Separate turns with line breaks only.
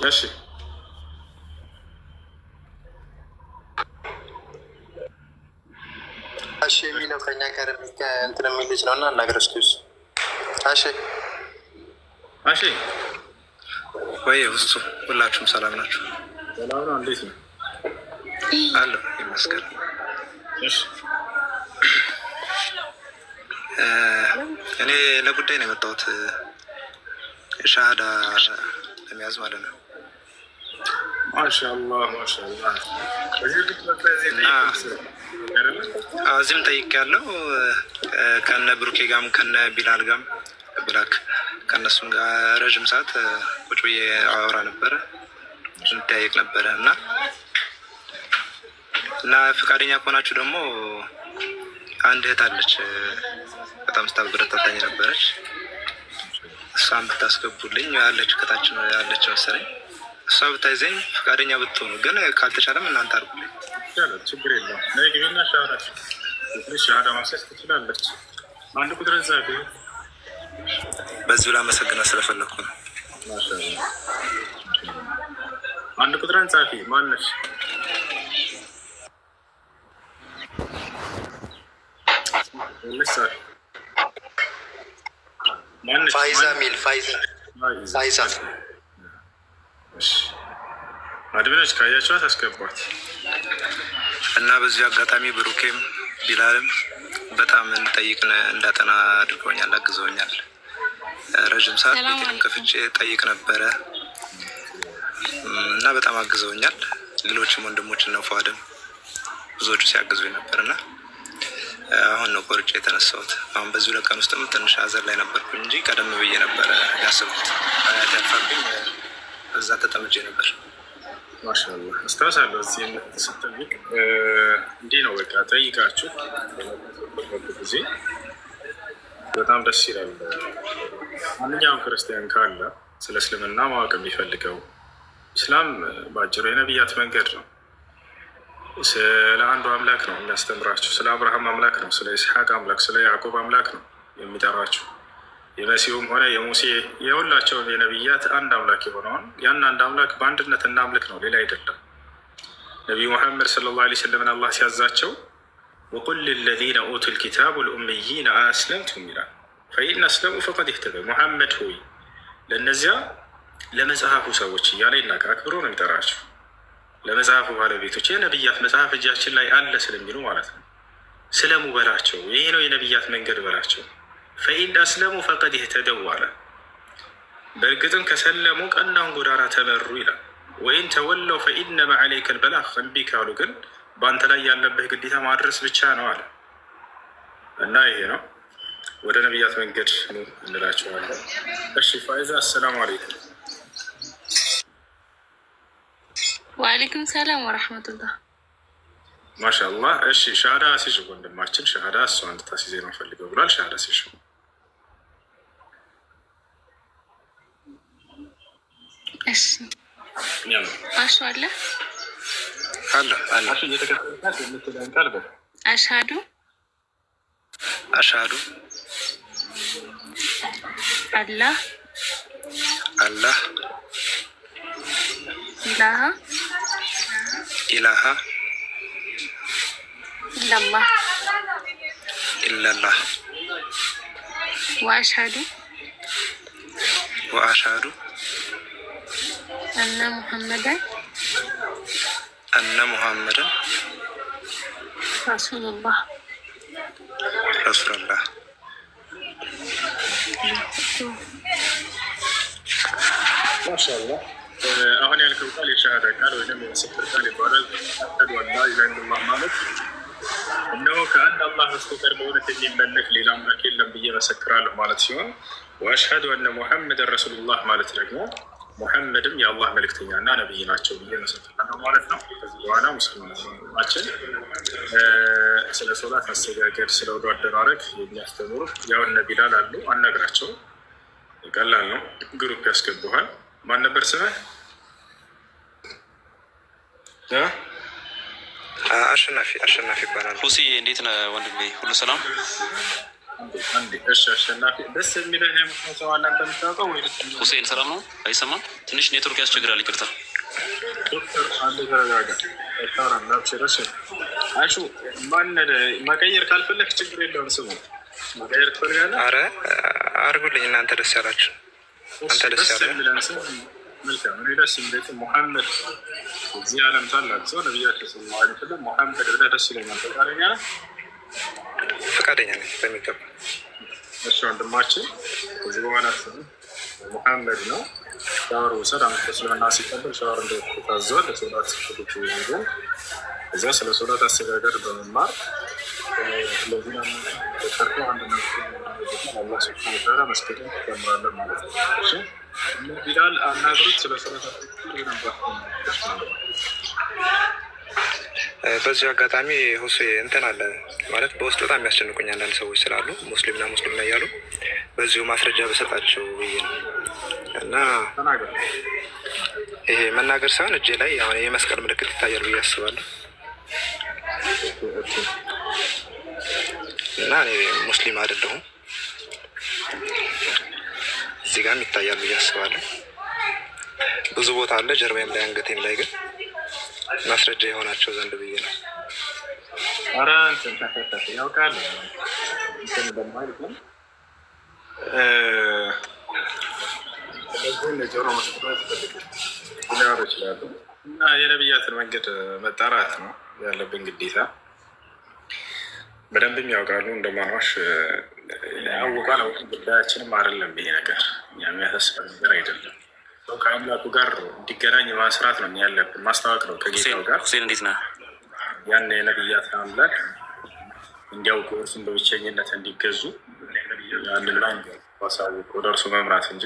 እሺ
እሺ የሚለው ከኛ ጋር እንትን የሚል ልጅ ነው እና እናገር እስኪ እሱ። እሺ
እሺ
ወይ ውስጡ ሁላችሁም ሰላም ናችሁ?
ሰላም ነው። እንዴት ነው?
አለሁ ይመስገን።
እሺ
እኔ ለጉዳይ ነው የመጣሁት፣ ሻሃዳ ለመያዝ ማለት ነው።
ማሻአላህ ማሻአላህ።
እዚህም ጠይቄያለሁ ከነ ብሩኬ ጋም ከነ ቢላል ጋም ብላክ ከእነሱም ጋር ረዥም ሰዓት ቁጭ ብዬ አወራ ነበረ፣ እንጠያየቅ ነበረ እና ፈቃደኛ ከሆናችሁ ደግሞ አንድ እህት አለች በጣም ስታበረታታኝ ነበረች። እሷን ብታስገቡልኝ ያለች ከታች ያለች መሰለኝ። እሷ ብታይዘኝ ፈቃደኛ ብትሆኑ፣ ግን ካልተቻለም እናንተ አድርጉልኝ።
ችግር የለውም። ግቢና ሻሃዳ ማሰስ ትችላለች። አንድ ቁጥር ዛፊ
በዚሁ ላመሰግና ስለፈለግኩ ነው።
አንድ ቁጥርን ጻፊ ማነች?
ፋይዛ ሚል ፋይዛ
አድብነች ካያቸዋት አስገቧት
እና በዚህ አጋጣሚ ብሩኬም ቢላልም በጣም እንጠይቅ እንዳጠና አድርገውኛል፣ አግዘውኛል። ረዥም ሰዓት ቤቴንም ከፍቼ ጠይቅ ነበረ እና በጣም አግዘውኛል። ሌሎችም ወንድሞች እና ፏድም ብዙዎቹ ሲያግዙኝ ነበር እና አሁን ነው ቆርጬ የተነሳሁት። አሁን በዚህ 2 ቀን ውስጥም ትንሽ ሀዘን ላይ ነበርኩኝ እንጂ ቀደም ብዬ ነበረ ያሰብኩት። ያደፋብኝ እዛ ተጠምጄ ነበር።
ማሻአላህ አስታውሳለሁ። እዚህ ስትጠይቅ እንዲህ ነው በቃ ጠይቃችሁ ጊዜ በጣም ደስ ይላል። ማንኛውም ክርስቲያን ካለ ስለ እስልምና ማወቅ የሚፈልገው ኢስላም በአጭሩ የነቢያት መንገድ ነው። ስለ አንዱ አምላክ ነው የሚያስተምራችሁ። ስለ አብርሃም አምላክ ነው፣ ስለ ኢስሐቅ አምላክ፣ ስለ ያዕቆብ አምላክ ነው የሚጠራችሁ። የመሲሁም ሆነ የሙሴ የሁላቸውም የነቢያት አንድ አምላክ የሆነውን ያን አንድ አምላክ በአንድነት እናምልክ ነው፣ ሌላ አይደለም። ነቢዩ ሙሐመድ ሰለላሁ ዐለይሂ ወሰለም አላህ ሲያዛቸው ወቁል ሊለዚነ ኡቱል ኪታብ ወልኡምይይነ አስለምቱም ይላል። ፈኢን አስለሙ ፈቀድ ኢህተደው። ሙሐመድ ሆይ ለእነዚያ ለመጽሐፉ ሰዎች እያለ ይናገር፣ አክብሮ ነው የሚጠራቸው። ለመጽሐፉ ባለቤቶች የነቢያት መጽሐፍ እጃችን ላይ አለ ስለሚሉ ማለት ነው። ስለሙ በላቸው፣ ይሄ ነው የነቢያት መንገድ በላቸው። ፈኢን አስለሙ ፈቀድ ኢህተደው አለ። በእርግጥም ከሰለሙ ቀናውን ጎዳና ተመሩ ይላል። ወኢን ተወለው ፈኢነማ ዐለይከ ልበላግ። እምቢ ካሉ ግን በአንተ ላይ ያለብህ ግዴታ ማድረስ ብቻ ነው አለ እና ይሄ ነው ወደ ነቢያት መንገድ እንላቸዋለን። እሺ ፋይዛ አሰላሙ አለይኩም።
ወአለይኩም ሰላም ወረሕመቱላህ።
ማሻአላህ። እሺ ሻሃዳ አሲዥ ወንድማችን፣ ሻሃዳ እሷ እንድታሲዜ ነው ፈልገው ብሏል። ሻሃዳ አሲዥ
እሺ አሹ አለ
አለ
አሹ እየተከፈለታት የምትለን ቃል በል
አሽሃዱ
አሽሃዱ
አላህ
አላህ
ኢላሃ
ኢላሃ
ኢላላህ
ኢላላህ
ወአሽሃዱ
ወአሽሃዱ
አነ ሙሐመደን ረሱሉላህ
ረሱሉላህ።
ማሻአላህ። አሁን ያልከው ቃል የሻሃዳ ቃል ወይም የምስክር ቃል ይባላል። አሽሀዱ አን ላ ኢላሀ ኢለላህ ማለት እነሆ ከአንድ አላህ በስተቀር በእውነት የሚመለክ ሌላ አምላክ የለም ብዬ መሰክራለሁ ማለት ሲሆን፣ ወአሽሀዱ አነ ሙሐመድን ረሱሉላህ ማለት ደግሞ ሙሐመድም የአላህ መልእክተኛና ነቢይ ናቸው ብዬ መሰክራለሁ ማለት ነው። ከዚህ በኋላ ሙስሊማችን ስለ ሶላት አሰጋገድ፣ ስለ ወዶ አደራረግ የሚያስተምሩ ያው እነ ቢላል አሉ። አናግራቸው፣ ቀላል ነው። ግሩፕ ያስገቡሃል። ማን ነበር ስምህ?
አሸናፊ ይባላል።
ሁሲ እንዴት ነህ ወንድሜ? ሁሉ ሰላም
እሺ አሸናፊ ደስ የሚለህ ሰው አለ አንተ የምታውቀው ወይ?
ሁሴን ሰላም ነው? አይሰማም? ትንሽ ኔትወርክ ያስቸግራል። ይቅርታ
ዶክተር አንድ ተረጋጋ። አሹ ማን መቀየር ካልፈለግ ችግር የለውም። ስሙ መቀየር ትፈልጋለህ?
አረ አድርጉልኝ እናንተ ደስ ያላችሁ። አንተ ደስ ያለ
መልካም። እኔ ደስ የሚለኝ ሙሐመድ እዚህ ዓለም ታላቅ ሰው ነቢያችን ሰለላሁ ዐለይሂ ወሰለም ሙሐመድ ብለህ ደስ ይለኛል። ፈቃደኛ ነህ?
ፈቃደኛ ነኝ በሚገባ።
እሺ ወንድማችን ከዚህ በኋላ ሙሐመድ ነው። ሻወር ውሰድ። አመት እስልምና ሲቀበል ሻወር እንደታዘዋል። ለሶላት ስኩት ይዘን እዚያ ስለ ሶላት አስተጋገር በመማር ለዚህ ተርቶ አንድ አላህ ስብሐነ ወተዓላ መስገድ ጀምራለን ማለት ነው። እሺ ቢላል አናግሩት ስለ ሶላት ነበር።
በዚሁ አጋጣሚ ሁሴ እንትን አለ ማለት በውስጥ በጣም የሚያስጨንቁኝ አንዳንድ ሰዎች ስላሉ ሙስሊምና ሙስሊም ነው እያሉ በዚሁ ማስረጃ በሰጣቸው ብዬ ነው። እና ይሄ መናገር ሳይሆን እጄ ላይ አሁን የመስቀል ምልክት ይታያል ብዬ አስባለሁ። እና እኔ ሙስሊም አይደለሁም እዚህ ጋርም ይታያል ብዬ አስባለሁ። ብዙ ቦታ አለ ጀርባዬም ላይ አንገቴም ላይ ግን ማስረጃ የሆናቸው ዘንድ ብዬ ነው።
ኧረ እንትን ያውቃል እንትን በማለት ነው። ጆሮ መስጠት ሊያወሩ ይችላሉ። እና የነቢያትን መንገድ መጣራት ነው ያለብን ግዴታ። በደንብም ያውቃሉ እንደማዋሽ ያውቃ ነው። ጉዳያችንም አይደለም ይሄ ነገር የሚያሳስብ ነገር አይደለም። ከአምላኩ ጋር እንዲገናኝ ማስራት ነው ያለብን፣ ማስታወቅ ነው ከጌታው ጋር።
ሁሴን እንዴት ነህ?
ያን የነቢያት አምላክ እንዲያውቁ እርሱን በብቸኝነት እንዲገዙ ያንን ላይ ማሳወቅ ወደ እርሱ መምራት እንጂ